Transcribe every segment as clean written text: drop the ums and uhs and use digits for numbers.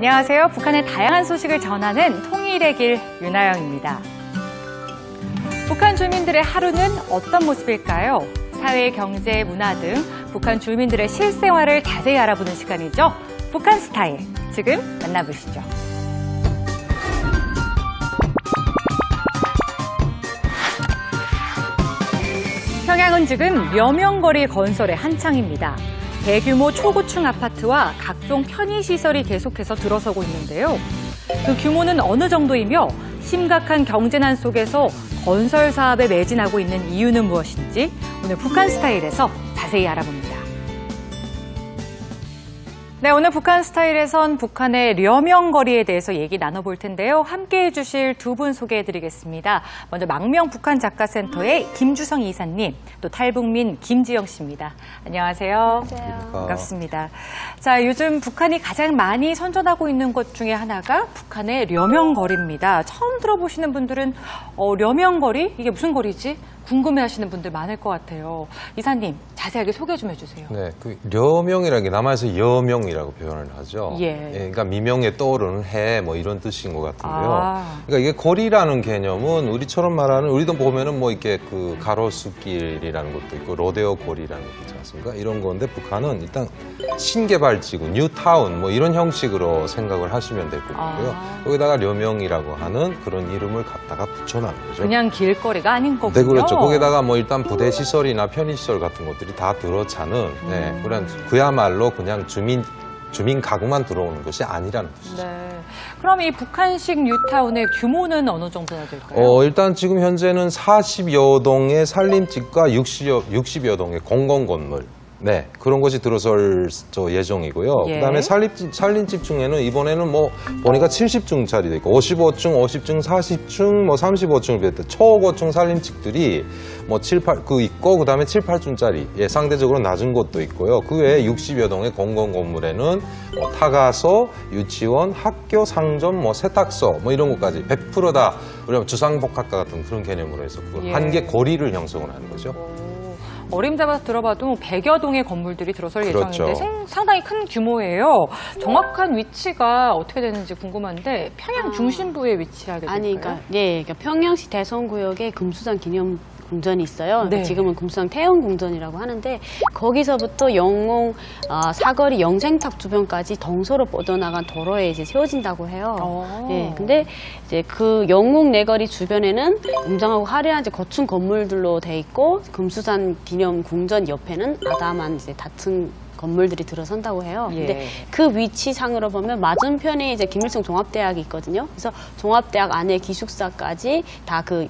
안녕하세요. 북한의 다양한 소식을 전하는 통일의 길 윤아영입니다. 북한 주민들의 하루는 어떤 모습일까요? 사회, 경제, 문화 등 북한 주민들의 실생활을 자세히 알아보는 시간이죠. 북한 스타일. 지금 만나보시죠. 평양은 지금 려명거리 건설의 한창입니다. 대규모 초고층 아파트와 각종 편의시설이 계속해서 들어서고 있는데요. 그 규모는 어느 정도이며 심각한 경제난 속에서 건설 사업에 매진하고 있는 이유는 무엇인지 오늘 북한 스타일에서 자세히 알아봅니다. 네, 오늘 북한 스타일에선 북한의 려명거리에 대해서 얘기 나눠볼 텐데요. 함께해 주실 두 분 소개해드리겠습니다. 먼저 망명 북한 작가센터의 김주성 이사님, 또 탈북민 김지영 씨입니다. 안녕하세요. 안녕하세요. 반갑습니다. 자, 요즘 북한이 가장 많이 선전하고 있는 것 중에 하나가 북한의 려명거리입니다. 처음 들어보시는 분들은 려명거리? 이게 무슨 거리지? 궁금해하시는 분들 많을 것 같아요. 이사님, 자세하게 소개 좀 해주세요. 네, 그 려명이라는 게 남한에서 여명이라고 표현을 하죠. 예. 그러니까 미명에 떠오르는 해, 뭐 이런 뜻인 것 같은데요. 그러니까 이게 거리라는 개념은 우리처럼 말하는, 우리도 보면은 뭐 이렇게 그 가로수길이라는 것도 있고 로데오 거리라는 것도 있지 않습니까? 이런 건데 북한은 일단 신개발지구, 뉴타운 뭐 이런 형식으로 생각을 하시면 될 것 같고요. 여기다가 려명이라고 하는 그런 이름을 갖다가 붙여놓은 거죠. 그냥 길거리가 아닌 거군요. 네, 그렇죠. 거기다가 뭐 일단 부대시설이나 편의시설 같은 것들이 다 들어차는, 네, 그런 그야말로 그냥 주민 가구만 들어오는 것이 아니라는 뜻이죠. 네. 그럼 이 북한식 뉴타운의 규모는 어느 정도나 될까요? 일단 지금 현재는 40여 동의 산림집과 60여 동의 공공건물. 네, 그런 것이 들어설 예정이고요. 예. 그다음에 산림집 중에는 이번에는 뭐 보니까 70층짜리도 있고 55층, 50층, 40층, 뭐 35층을 비롯해 초고층 산림집들이 뭐 7, 8 있고 그다음에 7, 8층짜리 상대적으로 낮은 곳도 있고요. 그 외에 60여 동의 공공 건물에는 뭐 타가소, 유치원, 학교, 상점, 뭐 세탁소 뭐 이런 것까지 100% 다 우리가 주상복합과 같은 그런 개념으로 해서 그걸 예. 한 개 거리를 형성을 하는 거죠. 어림잡아서 들어봐도 100여 동의 건물들이 들어설 그렇죠. 예정인데 상당히 큰 규모예요. 정확한 위치가 어떻게 되는지 궁금한데 평양 중심부에 위치하게 될까요? 아니, 그러니까 평양시 대성구역에 금수산 기념 궁전이 있어요. 네. 지금은 금수산 태영궁전이라고 하는데 거기서부터 영웅 사거리 영생탑 주변까지 덩서로 뻗어나간 도로에 이제 세워진다고 해요. 예, 근데 이제 그 영웅 내거리 주변에는 웅장하고 화려한 이제 거층 건물들로 돼 있고 금수산 기념 궁전 옆에는 아담한 이제 다층 건물들이 들어선다고 해요. 예. 근데 그 위치상으로 보면 맞은편에 이제 김일성 종합대학이 있거든요. 그래서 종합대학 안에 기숙사까지 다 그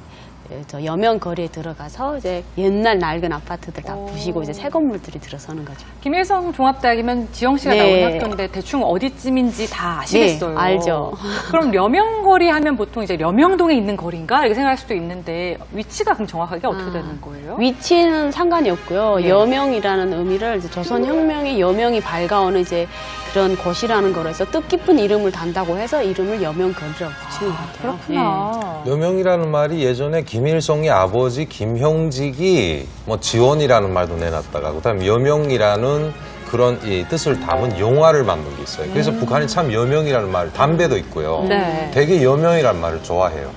여명 거리에 들어가서 이제 옛날 낡은 아파트들 다 부시고 이제 새 건물들이 들어서는 거죠. 김일성 종합대학이면 지영 씨가 네. 나온 학교인데 대충 어디쯤인지 다 아시겠어요. 네, 알죠. 그럼 려명거리 하면 보통 이제 려명동에 있는 거리인가 이렇게 생각할 수도 있는데 위치가 그럼 정확하게 어떻게 되는 거예요? 위치는 상관이 없고요. 네. 여명이라는 의미를 이제 조선혁명의 여명이 밝아오는 이제 그런 곳이라는 거로 해서 뜻깊은 이름을 단다고 해서 이름을 여명거리라고 붙이는 것 같아요. 그렇구나. 여명이라는 말이 예전에 김일성의 아버지 김형직이 뭐 지원이라는 말도 내놨다가 그다음에 여명이라는 그런 이 뜻을 담은 영화를 만든 게 있어요. 그래서 북한이 참 여명이라는 말, 담배도 있고요. 네. 되게 여명이라는 말을 좋아해요.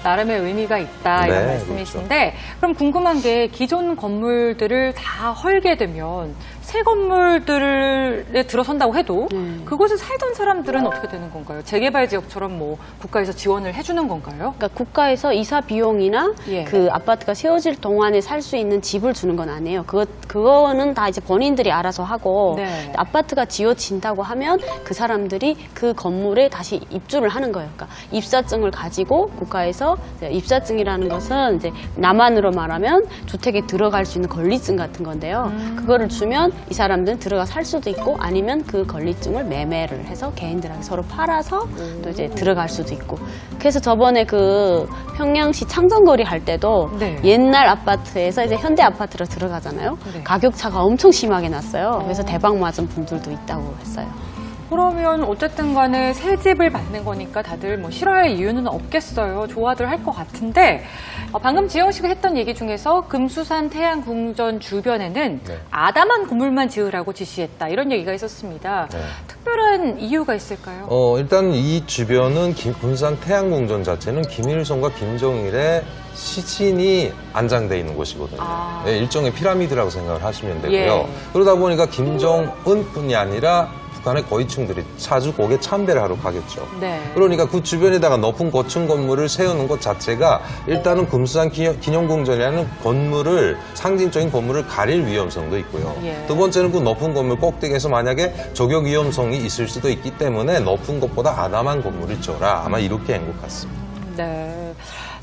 나름의 의미가 있다 이런 네, 말씀이신데 그럼 궁금한 게 기존 건물들을 다 헐게 되면 새 건물들에 들어선다고 해도 그곳에 살던 사람들은 어떻게 되는 건가요? 재개발 지역처럼 뭐 국가에서 지원을 해주는 건가요? 그러니까 국가에서 이사 비용이나 예. 그 아파트가 세워질 동안에 살 수 있는 집을 주는 건 아니에요. 그거는 다 이제 본인들이 알아서 하고 네. 아파트가 지어진다고 하면 그 사람들이 그 건물에 다시 입주를 하는 거예요. 그러니까 입사증을 가지고 국가에서 입사증이라는 것은 이제 남한으로 말하면 주택에 들어갈 수 있는 권리증 같은 건데요. 그거를 주면 이 사람들은 들어가 살 수도 있고 아니면 그 권리증을 매매를 해서 개인들한테 서로 팔아서 또 이제 들어갈 수도 있고. 그래서 저번에 그 평양시 창정거리 할 때도 네. 옛날 아파트에서 이제 현대 아파트로 들어가잖아요. 네. 가격 차가 엄청 심하게 났어요. 그래서 대박 맞은 분들도 있다고 했어요. 그러면 어쨌든 간에 새 집을 받는 거니까 다들 뭐 싫어할 이유는 없겠어요. 좋아들 할 것 같은데 방금 지영 씨가 했던 얘기 중에서 금수산 태양궁전 주변에는 네. 아담한 건물만 지으라고 지시했다. 이런 얘기가 있었습니다. 네. 특별한 이유가 있을까요? 일단 이 주변은 군산 태양궁전 자체는 김일성과 김정일의 시신이 안장되어 있는 곳이거든요. 아. 네, 일종의 피라미드라고 생각을 하시면 되고요. 예. 그러다 보니까 김정은뿐이 아니라 북한의 고위층들이 자주 거기에 참배를 하러 가겠죠. 네. 그러니까 그 주변에다가 높은 고층 건물을 세우는 것 자체가 일단은 금수산 기념궁전이라는 건물을 상징적인 건물을 가릴 위험성도 있고요. 예. 두 번째는 그 높은 건물 꼭대기에서 만약에 저격 위험성이 있을 수도 있기 때문에 높은 것보다 아담한 건물을 지어라. 아마 이렇게 한 것 같습니다. 네.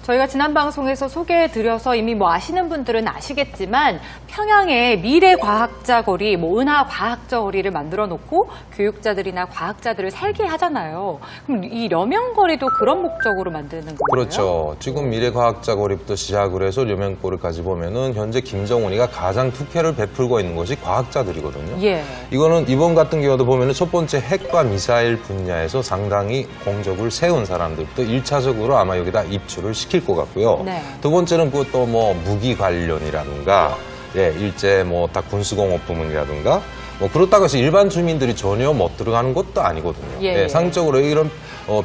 저희가 지난 방송에서 소개해드려서 이미 뭐 아시는 분들은 아시겠지만 평양에 미래과학자 거리, 뭐 은하과학자 거리를 만들어 놓고 교육자들이나 과학자들을 살게 하잖아요. 그럼 이 려명거리도 그런 목적으로 만드는 건가요? 그렇죠. 지금 미래과학자 거리부터 시작을 해서 려명거리까지 보면은 현재 김정은이가 가장 특혜를 베풀고 있는 것이 과학자들이거든요. 예. 이거는 이번 같은 경우도 보면은 첫 번째 핵과 미사일 분야에서 상당히 공적을 세운 사람들부터 1차적으로 아마 여기다 입주를 시킬 것 같고요. 네. 두 번째는 그것도 뭐 무기 관련이라든가, 예, 일제 뭐 다 군수공업 부문이라든가, 뭐 그렇다고 해서 일반 주민들이 전혀 못 들어가는 것도 아니거든요. 예, 예. 상적으로 이런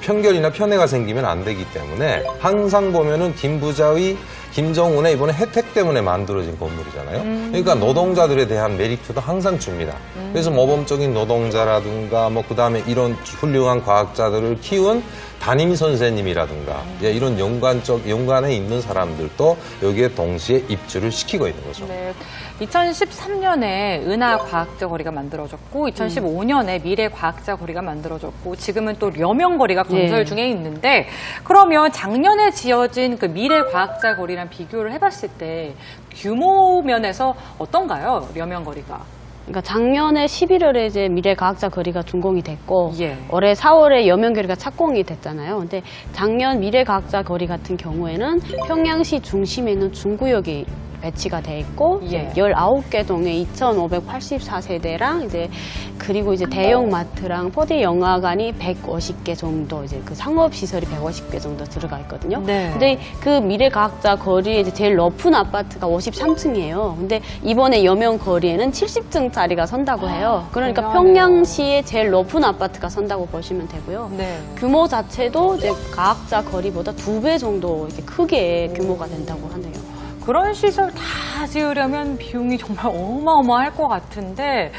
편견이나 편애가 생기면 안 되기 때문에 항상 보면은 김정은의 이번에 혜택 때문에 만들어진 건물이잖아요. 그러니까 노동자들에 대한 메리트도 항상 줍니다. 그래서 모범적인 노동자라든가 뭐 그다음에 이런 훌륭한 과학자들을 키운 담임 선생님이라든가 이런 연관에 있는 사람들도 여기에 동시에 입주를 시키고 있는 거죠. 네. 2013년에 은하과학자 거리가 만들어졌고 2015년에 미래과학자 거리가 만들어졌고 지금은 또 려명거리가 건설 네. 중에 있는데 그러면 작년에 지어진 그 미래과학자 거리랑 비교를 해봤을 때 규모 면에서 어떤가요? 려명거리가? 그러니까 작년에 11월에 이제 미래과학자 거리가 준공이 됐고 예. 올해 4월에 여명거리가 착공이 됐잖아요. 근데 작년 미래과학자 거리 같은 경우에는 평양시 중심에 있는 중구역이 배치가 돼 있고 예. 19개 동에 2,584세대랑 이제 그리고 이제 대형 마트랑 4D 영화관이 150개 정도 이제 그 상업 시설이 150개 정도 들어가 있거든요. 네. 근데 그 미래과학자 거리에 이제 제일 높은 아파트가 53층이에요. 근데 이번에 여명 거리에는 70층짜리가 선다고 해요. 그러니까 대단해요. 평양시의 제일 높은 아파트가 선다고 보시면 되고요. 네. 규모 자체도 이제 과학자 거리보다 2배 정도 이렇게 크게 규모가 된다고 하네요. 그런 시설 다 지으려면 비용이 정말 어마어마할 것 같은데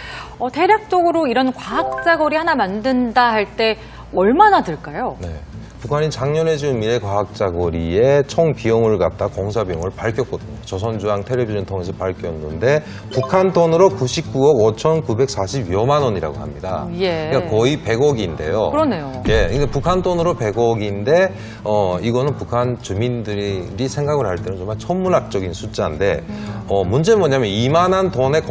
대략적으로 이런 과학자 거리 하나 만든다 할 때 얼마나 들까요? 네. 북한이 작년에 지은 미래과학자 거리의 총 비용을 갖다 공사 비용을 밝혔거든요. 조선중앙 텔레비전 통해서 밝혔는데 북한 돈으로 99억 5,940여만 원이라고 합니다. 예. 그러니까 거의 100억인데요. 그러네요. 예, 그러니까 북한 돈으로 100억인데 이거는 북한 주민들이 생각을 할 때는 정말 천문학적인 숫자인데 문제는 뭐냐면 이만한 돈의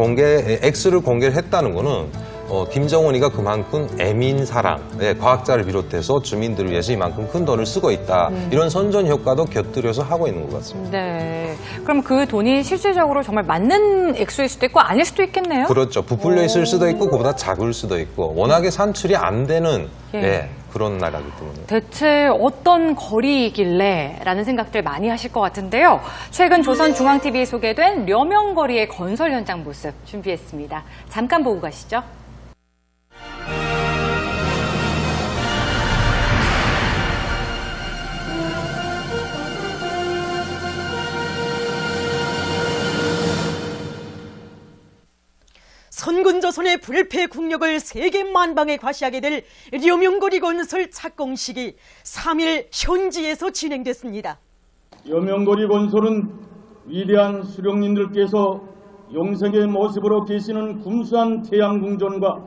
액수를 공개를 했다는 거는 김정은이가 그만큼 애민사랑, 과학자를 비롯해서 주민들을 위해서 이만큼 큰 돈을 쓰고 있다. 이런 선전 효과도 곁들여서 하고 있는 것 같습니다. 네. 그럼 그 돈이 실질적으로 정말 맞는 액수일 수도 있고 아닐 수도 있겠네요? 그렇죠. 부풀려 있을 수도 있고 그보다 작을 수도 있고 워낙에 산출이 안 되는 예. 그런 나라기 때문에. 대체 어떤 거리이길래 라는 생각들 많이 하실 것 같은데요. 최근 조선중앙TV에 소개된 려명거리의 건설 현장 모습 준비했습니다. 잠깐 보고 가시죠. 선군조선의 불패 국력을 세계 만방에 과시하게 될 려명거리 건설 착공식이 3일 현지에서 진행됐습니다. 려명거리 건설은 위대한 수령님들께서 영생의 모습으로 계시는 금수한 태양궁전과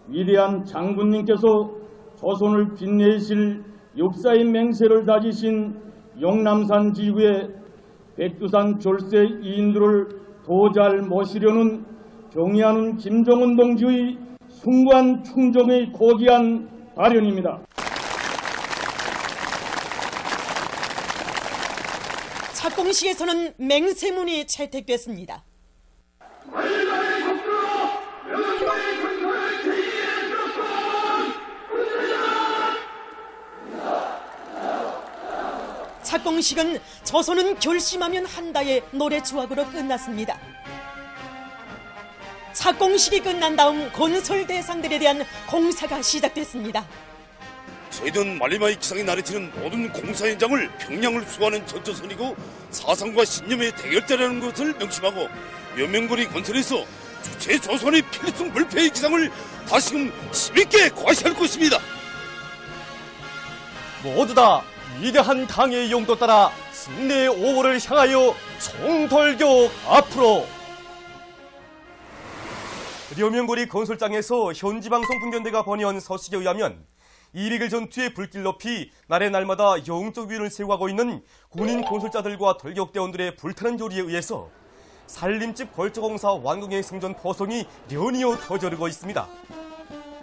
위대한 장군님께서 조선을 빛내실 역사의 맹세를 다지신 영남산 지구의 백두산 졸세 이인들을 더 잘 모시려는 경의하는 김정은 동지의 숭고한 충정의 고귀한 발현입니다. 착공식에서는 맹세문이 채택됐습니다. 착공식은 조선은 결심하면 한다의 노래 조합으로 끝났습니다. 착공식이 끝난 다음 건설 대상들에 대한 공사가 시작됐습니다. 저희는 말리마이 기상이 나르치는 모든 공사 현장을 평양을 수호하는 전투선이고 사상과 신념의 대결대라는 것을 명심하고 여명거리 건설에서 주체 조선의 필승 불패의 기상을 다시금 힘있게 과시할 것입니다. 모두 다 위대한 당의 용도 따라 승리의 오보를 향하여 총돌격 앞으로. 려명거리 건설장에서 현지방송 분견대가 번의한 서식에 의하면 이리글 전투의 불길 높이 날의 날마다 영적 위를 세워가고 있는 군인 건설자들과 돌격대원들의 불타는 요리에 의해서 산림집 걸저공사 완공의 생존 포성이 연이어 터져르고 있습니다.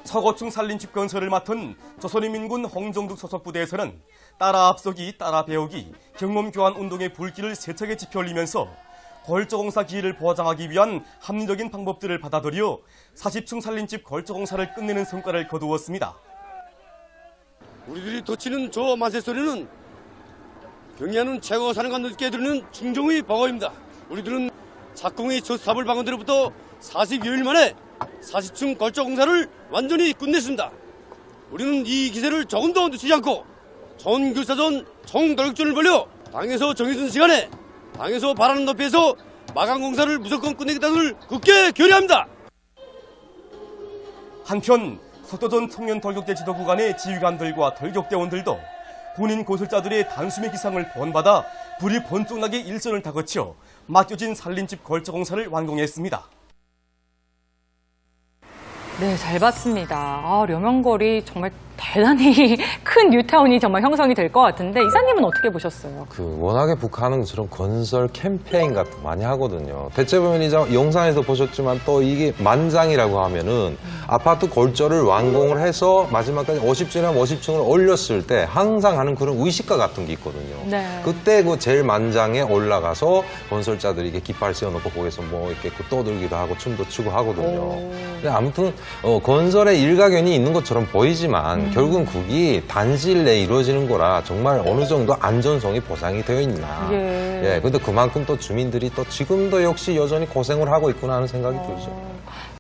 서거충 산림집 건설을 맡은 조선인민군 홍정득 소속 부대에서는 따라 앞서기, 따라 배우기, 경험 교환 운동의 불길을 세차게 지펴올리면서 걸저공사 기회를 보장하기 위한 합리적인 방법들을 받아들여 40층 산림집 걸저공사를 끝내는 성과를 거두었습니다. 우리들이 덧치는 저 만세소리는 경의하는 최고 사령관들께 드리는 충정의 보고입니다. 우리들은 작공의 첫 사불 방언대로부터 40여일 만에 40층 걸저공사를 완전히 끝냈습니다. 우리는 이 기세를 조금도 늦추지 않고 전교사전 총돌격전을 벌여 당에서 정해진 시간에 당에서 바라는 높이에서 마감 공사를 무조건 끝내겠다는 굳게 결의합니다. 한편 석도전 청년 돌격대 지도 구간의 지휘관들과 돌격대원들도 군인 건설자들의 단숨의 기상을 본받아 불이 번쩍 나게 일선을 다 거쳐 맡겨진 산림집 걸저공사를 완공했습니다. 네, 잘 봤습니다. 려명거리 정말 대단히 큰 뉴타운이 정말 형성이 될 것 같은데 이사님은 어떻게 보셨어요? 워낙에 북한은 그런 건설 캠페인 같은 거 많이 하거든요. 대체 보면 이제 영상에서 보셨지만 또 이게 만장이라고 하면은 아파트 골조를 완공을 해서 마지막까지 50층이나 50층을 올렸을 때 항상 하는 그런 의식과 같은 게 있거든요. 네. 그때 그 제일 만장에 올라가서 건설자들이 이렇게 깃발 씌워놓고 거기서 뭐 이렇게 떠들기도 하고 춤도 추고 하거든요. 근데 아무튼 건설에 일가견이 있는 것처럼 보이지만 결국은 그게 단시일 내에 이루어지는 거라 정말 어느 정도 안전성이 보장이 되어 있나. 예. 근데 그만큼 또 주민들이 또 지금도 역시 여전히 고생을 하고 있구나 하는 생각이 들죠.